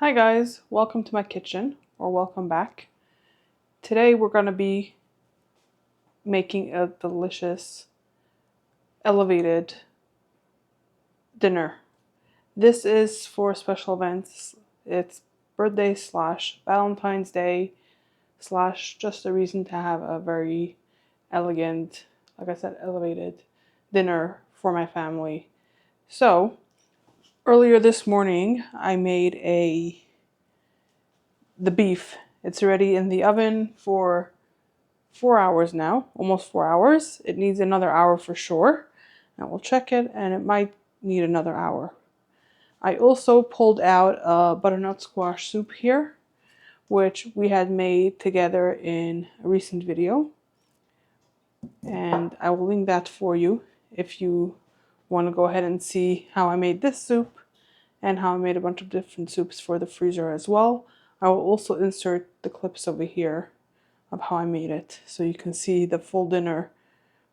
Hi guys, welcome to my kitchen, or welcome back. Today we're going to be making a delicious elevated dinner. This is for special events. It's birthday / Valentine's Day / just a reason to have a very elegant, like I said, elevated dinner for my family. So earlier this morning I made the beef. It's already in the oven for 4 hours now, almost 4 hours. It needs another hour for sure. And we'll check it, and it might need another hour. I also pulled out a butternut squash soup here, which we had made together in a recent video. And I will link that for you if you want to go ahead and see how I made this soup and how I made a bunch of different soups for the freezer as well. I will also insert the clips over here of how I made it so you can see the full dinner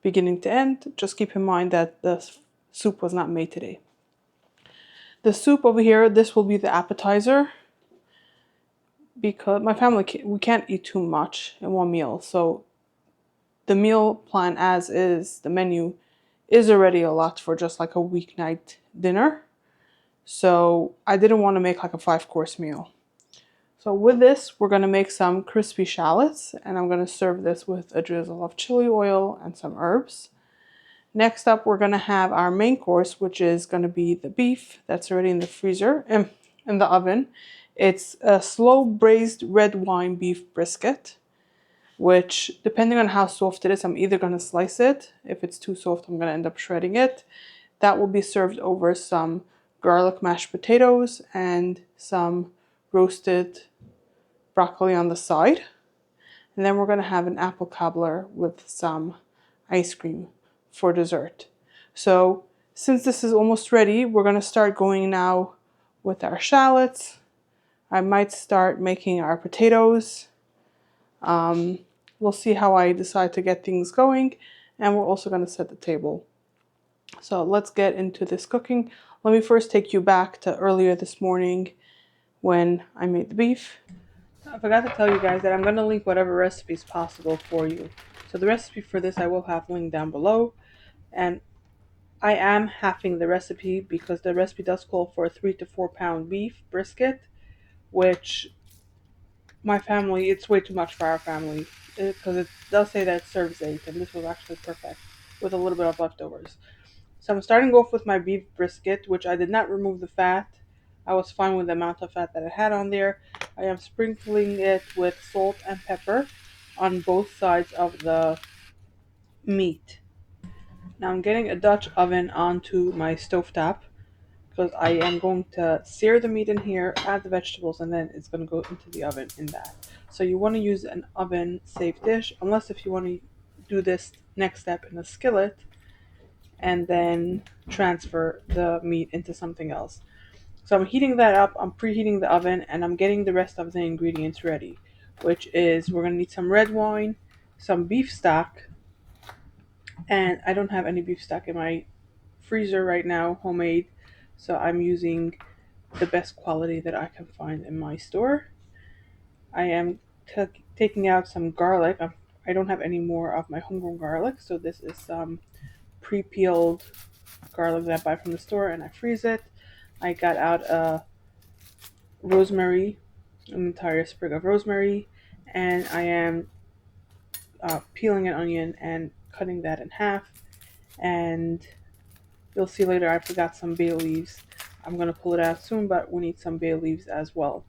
beginning to end. Just keep in mind that the soup was not made today. The soup over here, this will be the appetizer, because my family we can't eat too much in one meal. So the meal plan as is, the menu is already a lot for just like a weeknight dinner. So I didn't want to make like a 5-course meal. So with this, we're going to make some crispy shallots, and I'm going to serve this with a drizzle of chili oil and some herbs. Next up, we're going to have our main course, which is going to be the beef that's already in the freezer, in the oven. It's a slow braised red wine beef brisket, which, depending on how soft it is, I'm either going to slice it. If it's too soft, I'm going to end up shredding it. That will be served over some garlic mashed potatoes and some roasted broccoli on the side. And then we're going to have an apple cobbler with some ice cream for dessert. So since this is almost ready, we're going to start going now with our shallots. I might start making our potatoes. We'll see how I decide to get things going, and we're also going to set the table. So let's get into this cooking. Let me first take you back to earlier this morning when I made the beef. I forgot to tell you guys that I'm going to link whatever recipes possible for you. So the recipe for this I will have linked down below. And I am halving the recipe because the recipe does call for a 3 to 4 pound beef brisket, which my family, it's way too much for our family, because it does say that it serves 8, and this was actually perfect with a little bit of leftovers. So I'm starting off with my beef brisket, which I did not remove the fat. I was fine with the amount of fat that it had on there. I am sprinkling it with salt and pepper on both sides of the meat. Now I'm getting a Dutch oven onto my stovetop because I am going to sear the meat in here, add the vegetables, and then it's going to go into the oven in that. So you want to use an oven-safe dish, unless if you want to do this next step in a skillet and then transfer the meat into something else. So I'm heating that up, I'm preheating the oven, and I'm getting the rest of the ingredients ready, which is we're going to need some red wine, some beef stock, and I don't have any beef stock in my freezer right now, homemade, so I'm using the best quality that I can find in my store. I am taking out some garlic. I don't have any more of my homegrown garlic, so this is some pre-peeled garlic that I buy from the store, and I freeze it. I got out a rosemary, an entire sprig of rosemary, and I am peeling an onion and cutting that in half. And you'll see later I forgot some bay leaves. I'm going to pull it out soon, but we need some bay leaves as well.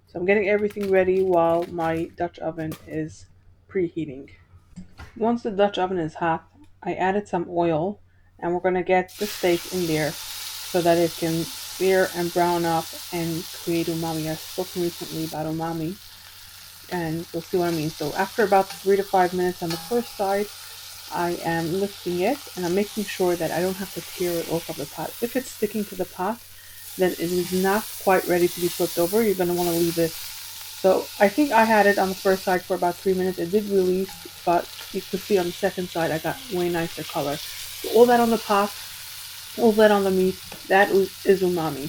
So I'm getting everything ready while my Dutch oven is preheating. Once the Dutch oven is hot, I added some oil, and we're going to get the steak in there so that it can sear and brown up and create umami. I've spoken recently about umami, and you'll see what I mean. So after about 3 to 5 minutes on the first side, I am lifting it, and I'm making sure that I don't have to tear it off of the pot. If it's sticking to the pot, then it is not quite ready to be flipped over. You're going to want to leave it. So I think I had it on the first side for about 3 minutes. It did release, but you could see on the second side I got way nicer color. So all that on the pot, all that on the meat, that is umami.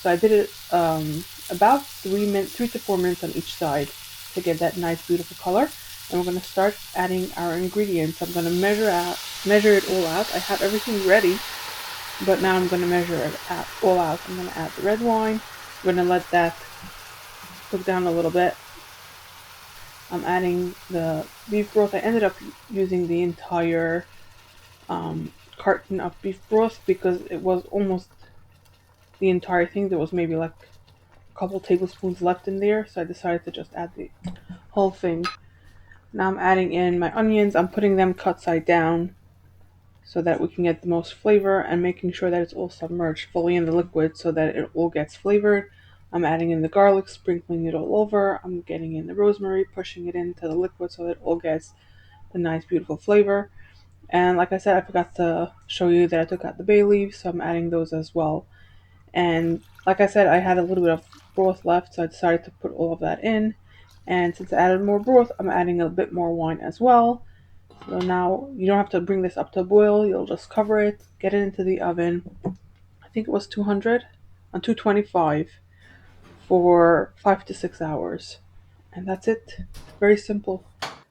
So I did it about 3 to 4 minutes on each side to get that nice beautiful color. And we're going to start adding our ingredients. I'm going to measure it all out. I have everything ready, but now I'm going to measure it all out. I'm going to add the red wine. I'm going to let that cook down a little bit. I'm adding the beef broth. I ended up using the entire carton of beef broth because it was almost the entire thing. There was maybe like a couple tablespoons left in there, so I decided to just add the whole thing. Now I'm adding in my onions. I'm putting them cut side down so that we can get the most flavor, and making sure that it's all submerged fully in the liquid so that it all gets flavored. I'm adding in the garlic, sprinkling it all over. I'm getting in the rosemary, pushing it into the liquid so that it all gets a nice beautiful flavor. And like I said, I forgot to show you that I took out the bay leaves, so I'm adding those as well. And like I said, I had a little bit of broth left, so I decided to put all of that in. And since I added more broth, I'm adding a bit more wine as well. So now you don't have to bring this up to a boil. You'll just cover it, get it into the oven. I think it was 200 on 225 for 5 to 6 hours. And that's it. Very simple.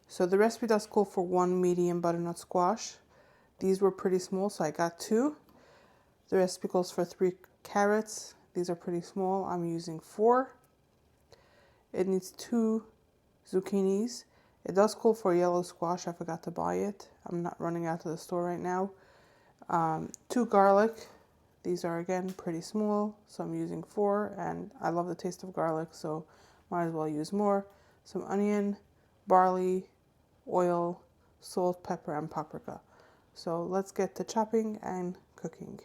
So the recipe does call for 1 medium butternut squash. These were pretty small, so I got 2. The recipe calls for 3 carrots. These are pretty small. I'm using 4. It needs 2 zucchinis. It does call for yellow squash. I forgot to buy it. I'm not running out to the store right now. 2 garlic. These are again pretty small, so I'm using 4, and I love the taste of garlic, so might as well use more. Some onion, barley, oil, salt, pepper, and paprika. So let's get to chopping and cooking.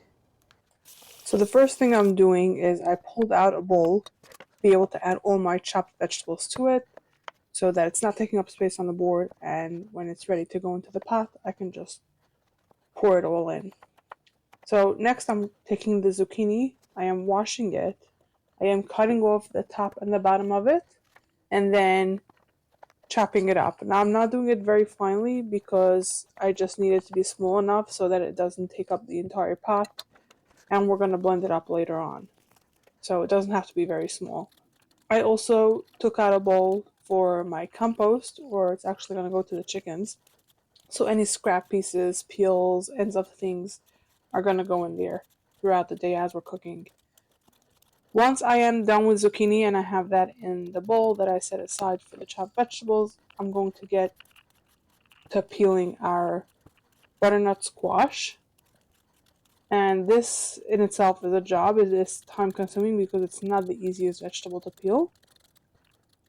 So the first thing I'm doing is I pulled out a bowl to be able to add all my chopped vegetables to it so that it's not taking up space on the board, and when it's ready to go into the pot, I can just pour it all in. So next I'm taking the zucchini, I am washing it, I am cutting off the top and the bottom of it, and then chopping it up. Now I'm not doing it very finely because I just need it to be small enough so that it doesn't take up the entire pot, and we're going to blend it up later on. So it doesn't have to be very small. I also took out a bowl for my compost, or it's actually going to go to the chickens. So any scrap pieces, peels, ends of things are going to go in there throughout the day as we're cooking. Once I am done with zucchini and I have that in the bowl that I set aside for the chopped vegetables, I'm going to get to peeling our butternut squash. And this in itself is a job. It is time consuming because it's not the easiest vegetable to peel.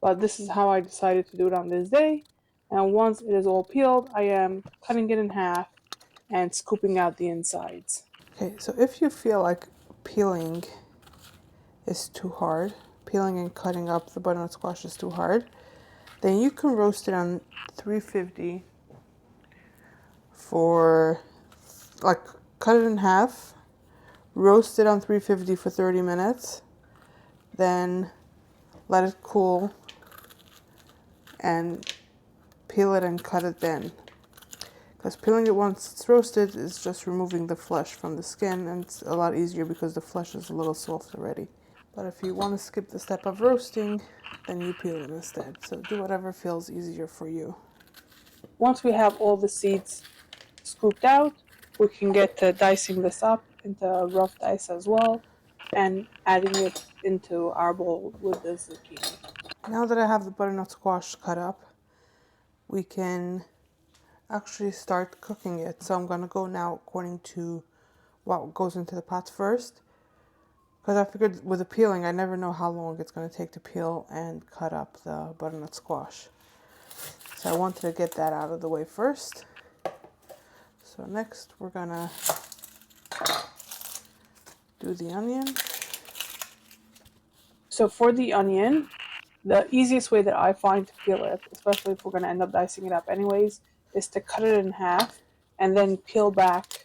But this is how I decided to do it on this day. And once it is all peeled, I am cutting it in half and scooping out the insides. Okay, so if you feel like peeling is too hard, peeling and cutting up the butternut squash is too hard, then you can roast it on 350 for, like, cut it in half, roast it on 350 for 30 minutes, then let it cool and peel it and cut it then. Because peeling it once it's roasted is just removing the flesh from the skin, and it's a lot easier because the flesh is a little soft already. But if you want to skip the step of roasting, then you peel it instead. So do whatever feels easier for you. Once we have all the seeds scooped out, we can get to dicing this up into rough dice as well and adding it into our bowl with the zucchini. Now that I have the butternut squash cut up, we can actually start cooking it. So I'm going to go now according to what goes into the pot first, because I figured with the peeling I never know how long it's going to take to peel and cut up the butternut squash. So I wanted to get that out of the way first. So next we're going to do the onion. So for the onion, the easiest way that I find to peel it, especially if we're going to end up dicing it up anyways, is to cut it in half and then peel back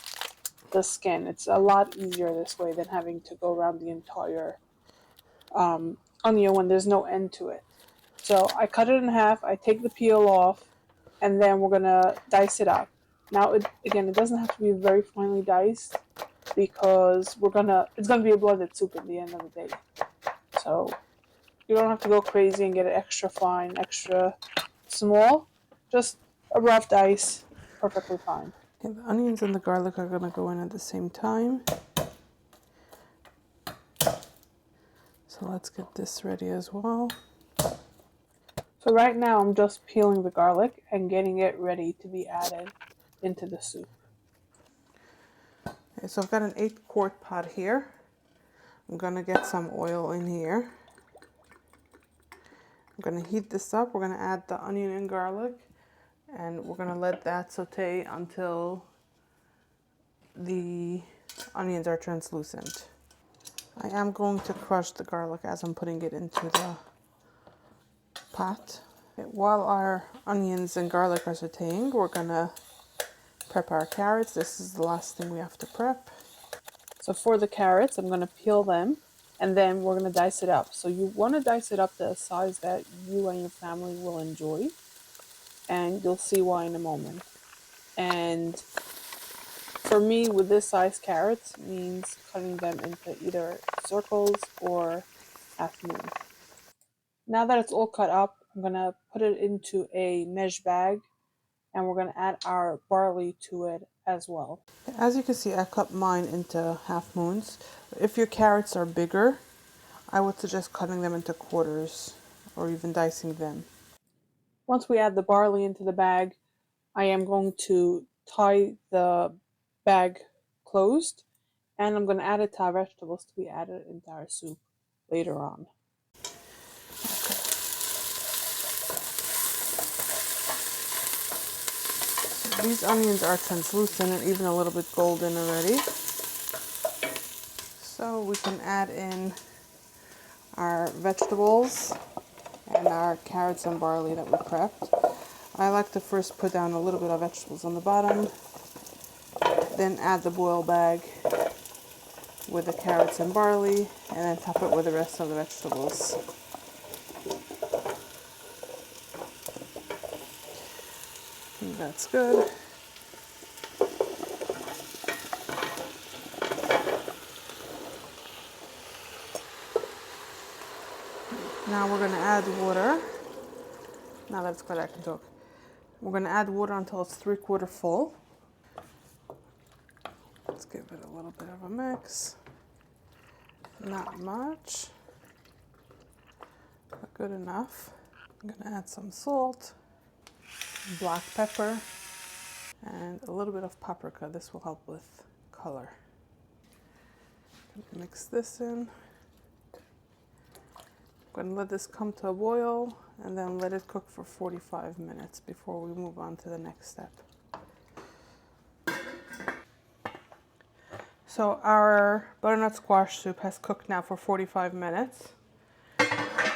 the skin. It's a lot easier this way than having to go around the entire onion when there's no end to it. So I cut it in half, I take the peel off, and then we're going to dice it up. Now, it doesn't have to be very finely diced because it's going to be a blended soup at the end of the day. So You don't have to go crazy and get it extra fine, extra small. Just a rough dice, perfectly fine. Okay, the onions and the garlic are gonna go in at the same time. So let's get this ready as well. So right now I'm just peeling the garlic and getting it ready to be added into the soup. Okay, so I've got an 8-quart pot here. I'm gonna get some oil in here. I'm gonna heat this up. We're gonna add the onion and garlic, and we're gonna let that saute until the onions are translucent. I am going to crush the garlic as I'm putting it into the pot. Okay, while our onions and garlic are sauteing, we're gonna prep our carrots. This is the last thing we have to prep. So for the carrots, I'm gonna peel them and then we're gonna dice it up. So you wanna dice it up to a size that you and your family will enjoy, and you'll see why in a moment. And for me, with this size carrots means cutting them into either circles or half moon. Now that it's all cut up, I'm gonna put it into a mesh bag and we're gonna add our barley to it as well. As you can see, I cut mine into half moons. If your carrots are bigger, I would suggest cutting them into quarters or even dicing them. Once we add the barley into the bag, I am going to tie the bag closed, and I'm going to add it to our vegetables to be added into our soup later on. So these onions are translucent and even a little bit golden already. So we can add in our vegetables and our carrots and barley that we prepped. I like to first put down a little bit of vegetables on the bottom, then add the boil bag with the carrots and barley, and then top it with the rest of the vegetables. And that's good. Now we're going to add water. Now that it's good, I can talk. We're going to add water until it's 3/4 full. Let's give it a little bit of a mix. Not much, but good enough. I'm going to add some salt, black pepper, and a little bit of paprika. This will help with color. Mix this in. I'm going to let this come to a boil and then let it cook for 45 minutes before we move on to the next step. So our butternut squash soup has cooked now for 45 minutes.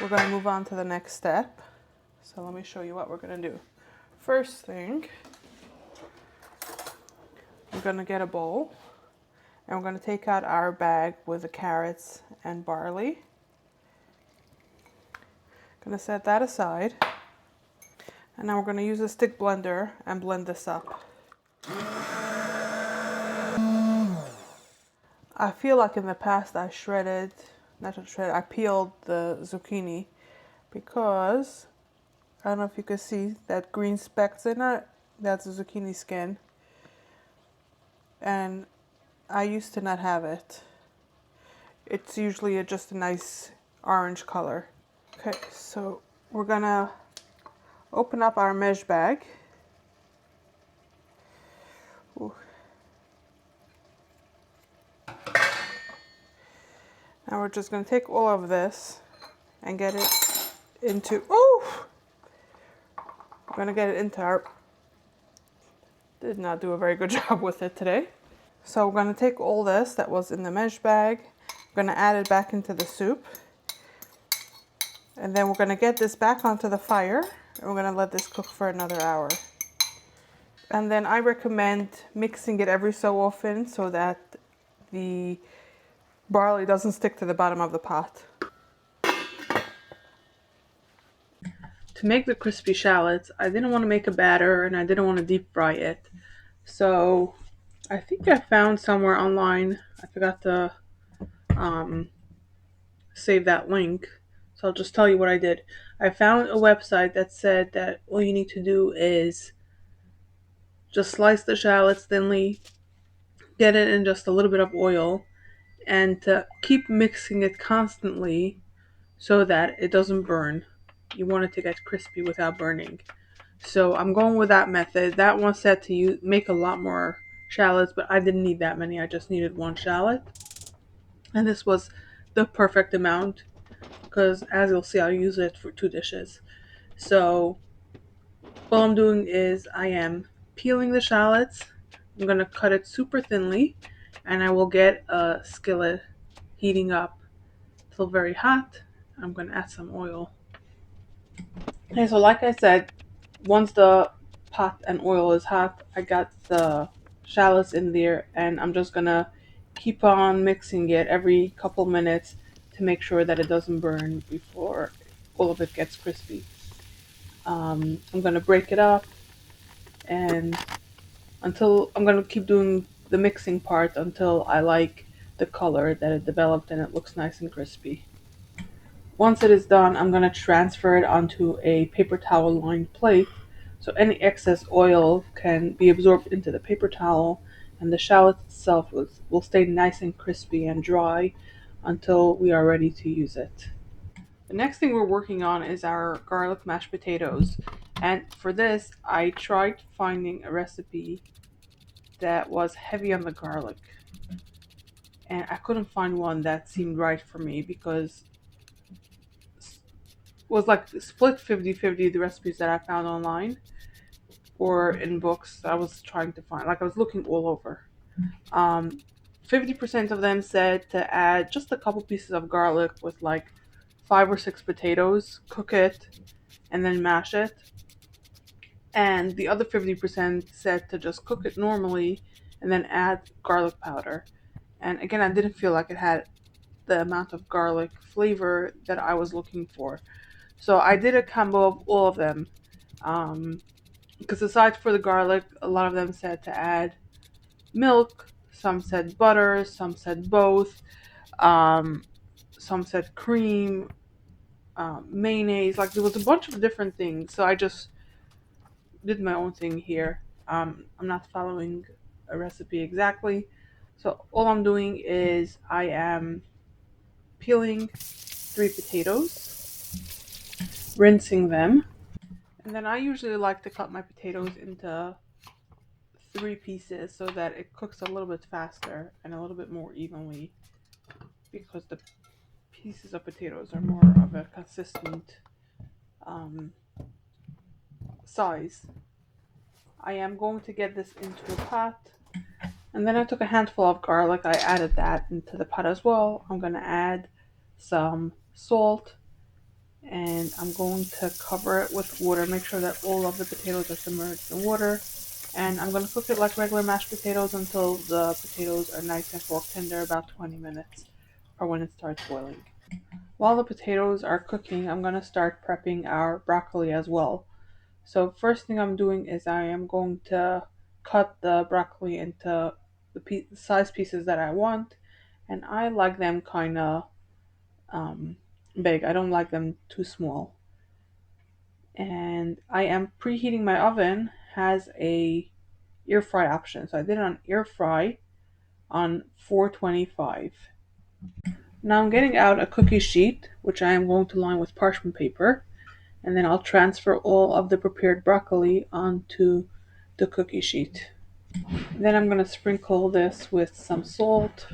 We're going to move on to the next step. So let me show you what we're going to do. First thing, we're going to get a bowl and we're going to take out our bag with the carrots and barley. Going to set that aside. And now we're going to use a stick blender and blend this up. I feel like in the past I I peeled the zucchini because I don't know if you can see that green specks in it. That's the zucchini skin. And I used to not have it. It's usually just a nice orange color. Okay, so we're gonna open up our mesh bag. Ooh. Now we're just gonna take all of this and get it into, we're gonna get it into our, did not do a very good job with it today. So we're gonna take all this that was in the mesh bag, we're gonna add it back into the soup. And then we're gonna get this back onto the fire and we're gonna let this cook for another hour. And then I recommend mixing it every so often so that the barley doesn't stick to the bottom of the pot. To make the crispy shallots, I didn't want to make a batter and I didn't want to deep fry it. So I think I found somewhere online, I forgot to save that link. So I'll just tell you what I did. I found a website that said that all you need to do is just slice the shallots thinly, get it in just a little bit of oil, and to keep mixing it constantly so that it doesn't burn. You want it to get crispy without burning. So I'm going with that method. That one said to make a lot more shallots, but I didn't need that many. I just needed one shallot. And this was the perfect amount because, as you'll see, I'll use it for 2 dishes. So all I'm doing is I am peeling the shallots. I'm going to cut it super thinly, and I will get a skillet heating up till very hot. I'm going to add some oil. Okay, so like I said, once the pot and oil is hot, I got the shallots in there, and I'm just gonna keep on mixing it every couple minutes to make sure that it doesn't burn before all of it gets crispy. I'm gonna break it up, and until I'm gonna keep doing the mixing part until I like the color that it developed and it looks nice and crispy. Once it is done, I'm going to transfer it onto a paper towel lined plate so any excess oil can be absorbed into the paper towel and the shallot itself will stay nice and crispy and dry until we are ready to use it. The next thing we're working on is our garlic mashed potatoes. And for this, I tried finding a recipe that was heavy on the garlic. And I couldn't find one that seemed right for me because was like split 50-50 the recipes that I found online or in books that I was trying to find. Like I was looking all over. Um, 50% of them said to add just a couple pieces of garlic with like 5 or 6 potatoes, cook it, and then mash it. And the other 50% said to just cook it normally and then add garlic powder. And again, I didn't feel like it had the amount of garlic flavor that I was looking for. So I did a combo of all of them. Because aside for the garlic, a lot of them said to add milk, some said butter, some said both, um, some said cream, mayonnaise. Like there was a bunch of different things. So I just did my own thing here. I'm not following a recipe exactly. So all I'm doing is I am peeling 3 potatoes, rinsing them, and then I usually like to cut my potatoes into 3 pieces so that it cooks a little bit faster and a little bit more evenly because the pieces of potatoes are more of a consistent um, size. I am going to get this into a pot, and then I took a handful of garlic. I added that into the pot as well. I'm going to add some salt, and I'm going to cover it with water. Make sure that all of the potatoes are submerged in water. And I'm going to cook it like regular mashed potatoes until the potatoes are nice and fork tender, about 20 minutes, or when it starts boiling. While the potatoes are cooking, I'm going to start prepping our broccoli as well. So first thing I'm doing is I am going to cut the broccoli into the size pieces that I want, and I like them kind of um, big. I don't like them too small. And I am preheating my oven. Has a air fry option. So I did it on air fry on 425. Now I'm getting out a cookie sheet, which I am going to line with parchment paper, and then I'll transfer all of the prepared broccoli onto the cookie sheet. Then I'm going to sprinkle this with some salt,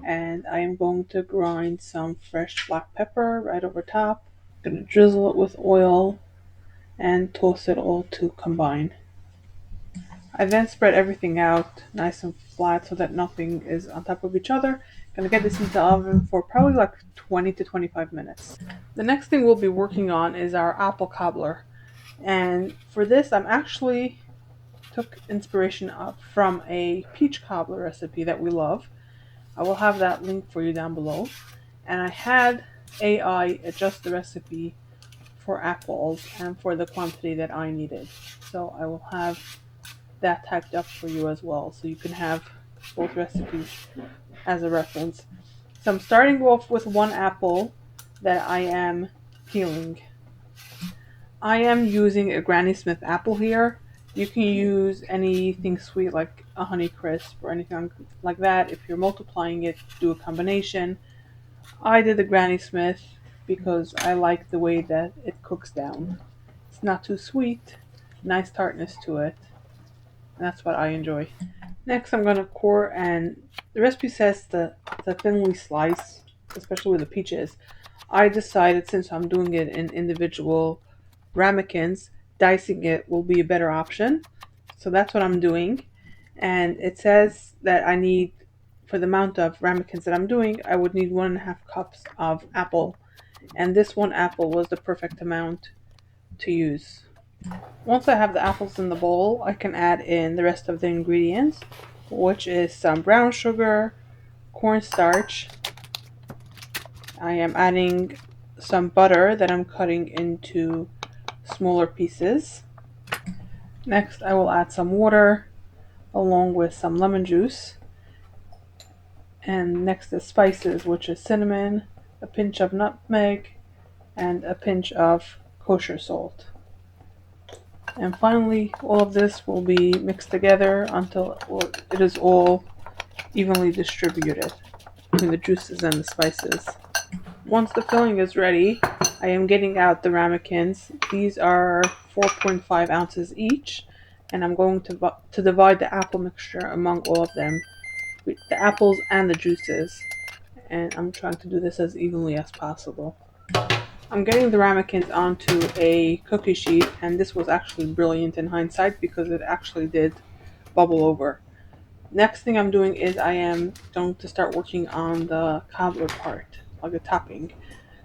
and I am going to grind some fresh black pepper right over top. I'm going to drizzle it with oil and toss it all to combine. I then spread everything out nice and flat so that nothing is on top of each other. Gonna get this into the oven for probably like 20 to 25 minutes. The next thing we'll be working on is our apple cobbler. And for this, I'm actually took inspiration from a peach cobbler recipe that we love. I will have that link for you down below. And I had AI adjust the recipe for apples and for the quantity that I needed. So I will have that typed up for you as well, so you can have both recipes as a reference. So I'm starting off with 1 apple. that I am peeling. I am using a Granny Smith apple here. You can use anything sweet like a Honey Crisp or anything like that. If you're multiplying it, do a combination. I did the Granny Smith because I like the way that it cooks down. It's not too sweet, nice tartness to it, and that's what I enjoy. Next, I'm gonna core, and the recipe says to thinly slice, especially with the peaches. I decided since I'm doing it in individual ramekins, dicing it will be a better option. So that's what I'm doing. And it says that I need, for the amount of ramekins that I'm doing, I would need 1.5 cups of apple. And this one apple was the perfect amount to use. Once I have the apples in the bowl, I can add in the rest of the ingredients, which is some brown sugar, cornstarch. I am adding some butter that I'm cutting into smaller pieces. Next, I will add some water along with some lemon juice. And next is spices, which is cinnamon, a pinch of nutmeg, and a pinch of kosher salt. And finally, all of this will be mixed together until it is all evenly distributed between the juices and the spices. Once the filling is ready, I am getting out the ramekins. These are 4.5 ounces each, and I'm going to divide the apple mixture among all of them, the apples and the juices, and I'm trying to do this as evenly as possible. I'm getting the ramekins onto a cookie sheet, and this was actually brilliant in hindsight because it actually did bubble over. Next thing I'm doing is I am going to start working on the cobbler part, like the topping.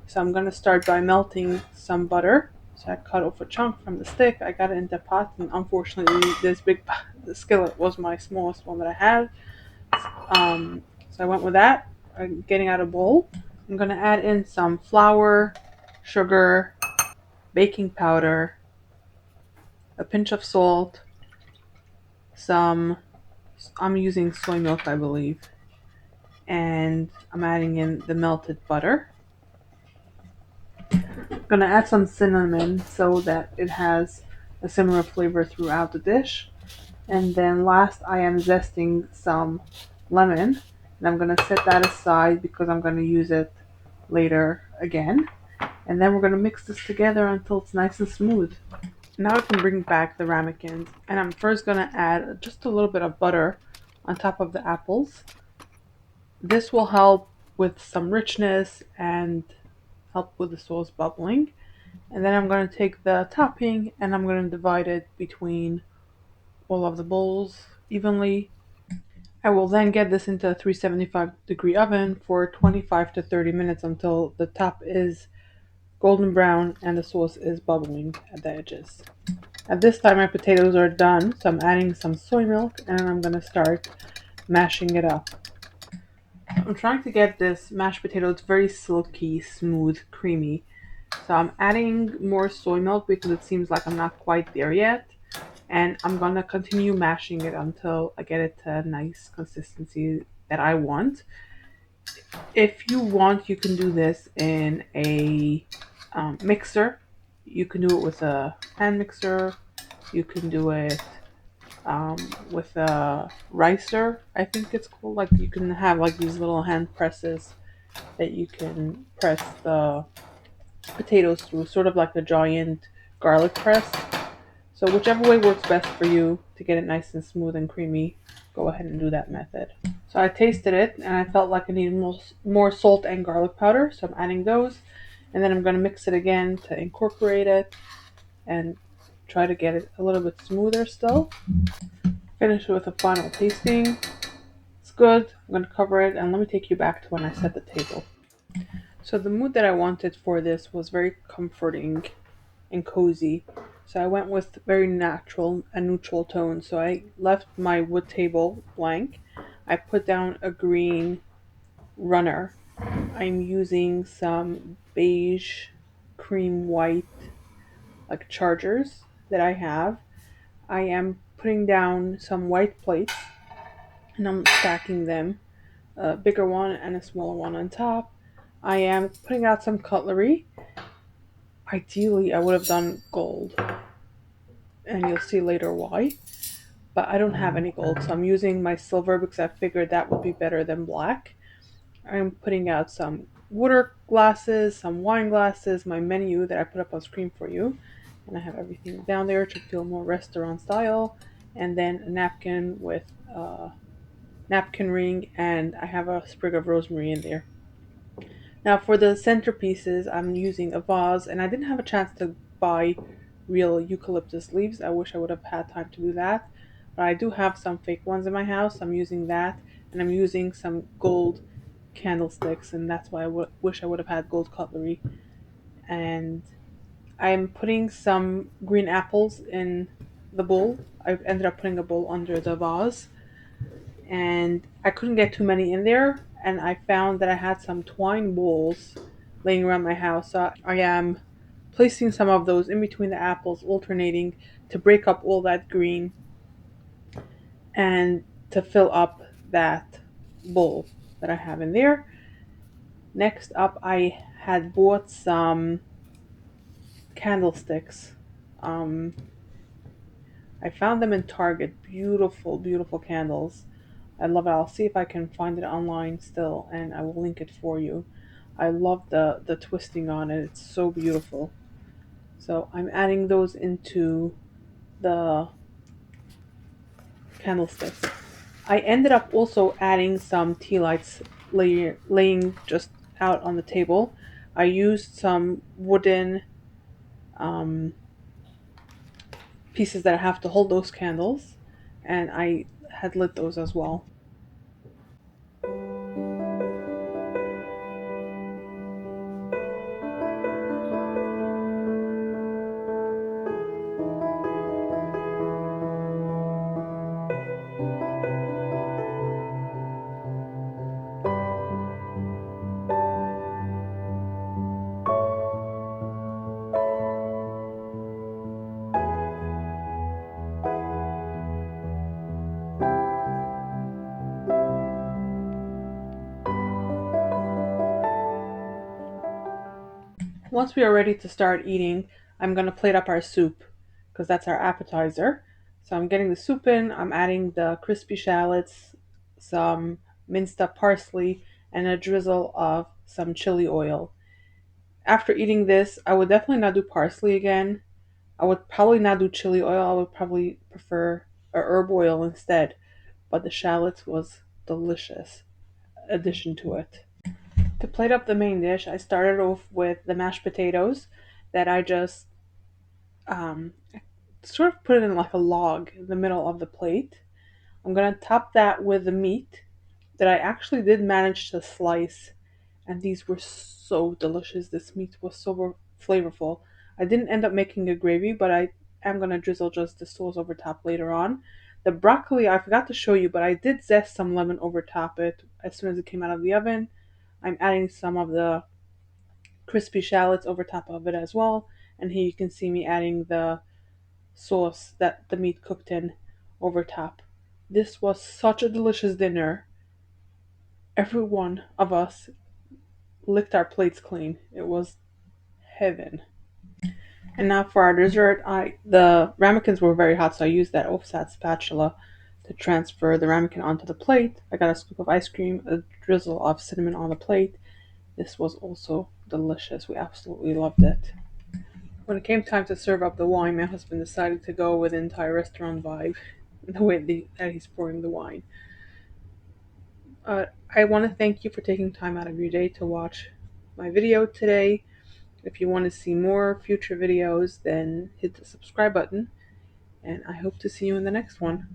So I'm going to start by melting some butter. So I cut off a chunk from the stick. I got it into a pot, and unfortunately, this big the skillet was my smallest one that I had. So I went with that. I'm getting out a bowl. I'm going to add in some flour, sugar, baking powder, a pinch of salt, some, I'm using soy milk, I believe, and I'm adding in the melted butter. I'm going to add some cinnamon so that it has a similar flavor throughout the dish. And then last, I am zesting some lemon, and I'm going to set that aside because I'm going to use it later again. And then we're going to mix this together until it's nice and smooth. Now I can bring back the ramekins, and I'm first going to add just a little bit of butter on top of the apples. This will help with some richness and help with the sauce bubbling. And then I'm going to take the topping and I'm going to divide it between all of the bowls evenly. I will then get this into a 375-degree oven for 25 to 30 minutes until the top is golden brown and the sauce is bubbling at the edges. At this time my potatoes are done, so I'm adding some soy milk and I'm going to start mashing it up. I'm trying to get this mashed potato, it's very silky, smooth, creamy. So I'm adding more soy milk because it seems like I'm not quite there yet. And I'm going to continue mashing it until I get it to a nice consistency that I want. If you want, you can do this in a mixer. You can do it with a hand mixer. You can do it with a ricer, I think it's called. Like you can have like these little hand presses that you can press the potatoes through, sort of like a giant garlic press. So whichever way works best for you to get it nice and smooth and creamy, go ahead and do that method. So I tasted it and I felt like I needed more salt and garlic powder, so I'm adding those. And then I'm going to mix it again to incorporate it and try to get it a little bit smoother still. Finish it with a final tasting. It's good. I'm going to cover it and let me take you back to when I set the table. So the mood that I wanted for this was very comforting and cozy. So I went with very natural and neutral tones. So I left my wood table blank. I put down a green runner. I'm using some beige, cream white, like chargers that I have. I am putting down some white plates and I'm stacking them, a bigger one and a smaller one on top. I am putting out some cutlery. Ideally, I would have done gold, and you'll see later why. But I don't have any gold, so I'm using my silver because I figured that would be better than black. I'm putting out some water glasses, some wine glasses, my menu that I put up on screen for you. And I have everything down there to feel more restaurant style. And then a napkin with a napkin ring, and I have a sprig of rosemary in there. Now for the centerpieces, I'm using a vase, and I didn't have a chance to buy real eucalyptus leaves. I wish I would have had time to do that. But I do have some fake ones in my house. I'm using that, and I'm using some gold candlesticks, and that's why wish I would have had gold cutlery. And I'm putting some green apples in the bowl. I ended up putting a bowl under the vase, and I couldn't get too many in there. And I found that I had some twine bowls laying around my house. So I am placing some of those in between the apples, alternating to break up all that green and to fill up that bowl that I have in there. Next up, I had bought some candlesticks. Um, I found them in Target. Beautiful, beautiful candles. I love it. I'll see if I can find it online still, and I will link it for you. I love the twisting on it. It's so beautiful. So I'm adding those into the candlesticks. I ended up also adding some tea lights laying just out on the table. I used some wooden um, pieces that I have to hold those candles, and I had lit those as well. Once we are ready to start eating, I'm going to plate up our soup because that's our appetizer. So I'm getting the soup in, I'm adding the crispy shallots, some minced up parsley, and a drizzle of some chili oil. After eating this, I would definitely not do parsley again. I would probably not do chili oil. I would probably prefer a herb oil instead. But the shallots was delicious addition to it. To plate up the main dish, I started off with the mashed potatoes that I just um, sort of put it in like a log in the middle of the plate. I'm gonna top that with the meat that I actually did manage to slice, and these were so delicious. This meat was so flavorful. I didn't end up making a gravy, but I am gonna drizzle just the sauce over top later on. The broccoli I forgot to show you, but I did zest some lemon over top it as soon as it came out of the oven. I'm adding some of the crispy shallots over top of it as well. And here you can see me adding the sauce that the meat cooked in over top. This was such a delicious dinner. Every one of us licked our plates clean. It was heaven. And now for our dessert, I the ramekins were very hot, so I used that offset spatula to transfer the ramekin onto the plate. I got a scoop of ice cream, a drizzle of cinnamon on the plate. This was also delicious. We absolutely loved it. When it came time to serve up the wine, my husband decided to go with the entire restaurant vibe, the way that he's pouring the wine. I want to thank you for taking time out of your day to watch my video today. If you want to see more future videos, then hit the subscribe button, and I hope to see you in the next one.